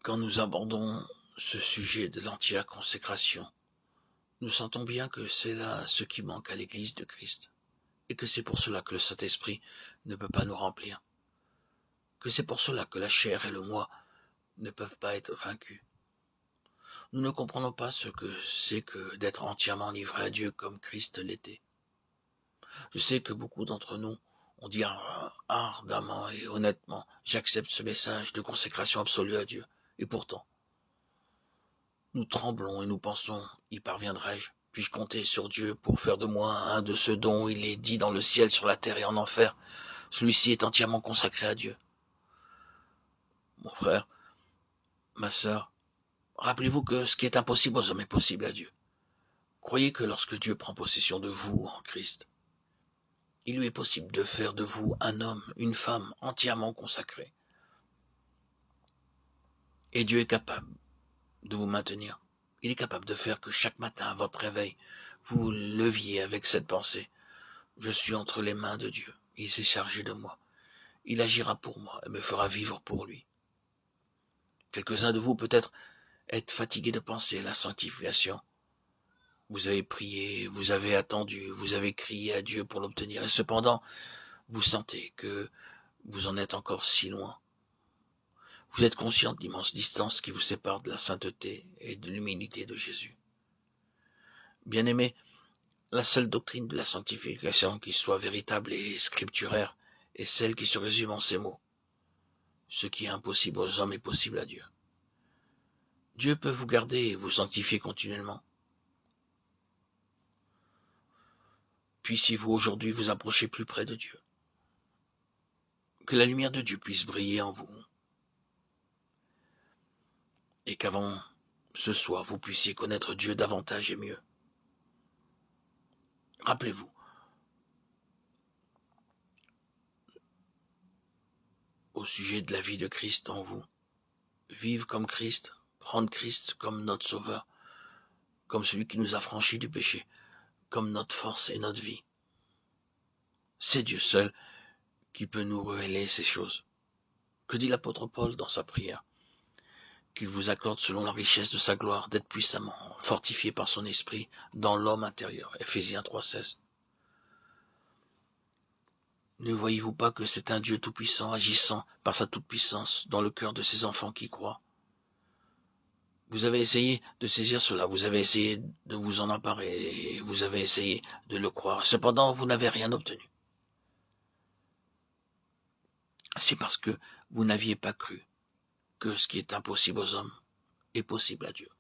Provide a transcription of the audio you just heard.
Quand nous abordons ce sujet de l'entière consécration, nous sentons bien que c'est là ce qui manque à l'Église de Christ, et que c'est pour cela que le Saint-Esprit ne peut pas nous remplir, que c'est pour cela que la chair et le moi ne peuvent pas être vaincus. Nous ne comprenons pas ce que c'est que d'être entièrement livré à Dieu comme Christ l'était. Je sais que beaucoup d'entre nous ont dit ardemment et honnêtement, j'accepte ce message de consécration absolue à Dieu. Et pourtant, nous tremblons et nous pensons, y parviendrai-je? Puis-je compter sur Dieu pour faire de moi un de ceux dont il est dit dans le ciel, sur la terre et en enfer? Celui-ci est entièrement consacré à Dieu. Mon frère, ma sœur, rappelez-vous que ce qui est impossible aux hommes est possible à Dieu. Croyez que lorsque Dieu prend possession de vous en Christ, il lui est possible de faire de vous un homme, une femme entièrement consacrés. Et Dieu est capable de vous maintenir. Il est capable de faire que chaque matin, à votre réveil, vous vous leviez avec cette pensée. Je suis entre les mains de Dieu. Il s'est chargé de moi. Il agira pour moi et me fera vivre pour lui. Quelques-uns de vous, peut-être, êtes fatigués de penser à la sanctification. Vous avez prié, vous avez attendu, vous avez crié à Dieu pour l'obtenir. Et cependant, vous sentez que vous en êtes encore si loin. Vous êtes conscient de l'immense distance qui vous sépare de la sainteté et de l'humilité de Jésus. Bien-aimés, la seule doctrine de la sanctification qui soit véritable et scripturaire est celle qui se résume en ces mots. Ce qui est impossible aux hommes est possible à Dieu. Dieu peut vous garder et vous sanctifier continuellement. Puissiez-vous aujourd'hui vous approcher plus près de Dieu. Que la lumière de Dieu puisse briller en vous. Et qu'avant ce soir, vous puissiez connaître Dieu davantage et mieux. Rappelez-vous, au sujet de la vie de Christ en vous, vivre comme Christ, prendre Christ comme notre Sauveur, comme celui qui nous a franchis du péché, comme notre force et notre vie. C'est Dieu seul qui peut nous révéler ces choses. Que dit l'apôtre Paul dans sa prière? Qu'il vous accorde selon la richesse de sa gloire d'être puissamment fortifié par son esprit dans l'homme intérieur. Ephésiens 3,16. Ne voyez-vous pas que c'est un Dieu tout-puissant agissant par sa toute-puissance dans le cœur de ses enfants qui croient? Vous avez essayé de saisir cela, vous avez essayé de vous en emparer, et vous avez essayé de le croire. Cependant, vous n'avez rien obtenu. C'est parce que vous n'aviez pas cru que ce qui est impossible aux hommes est possible à Dieu.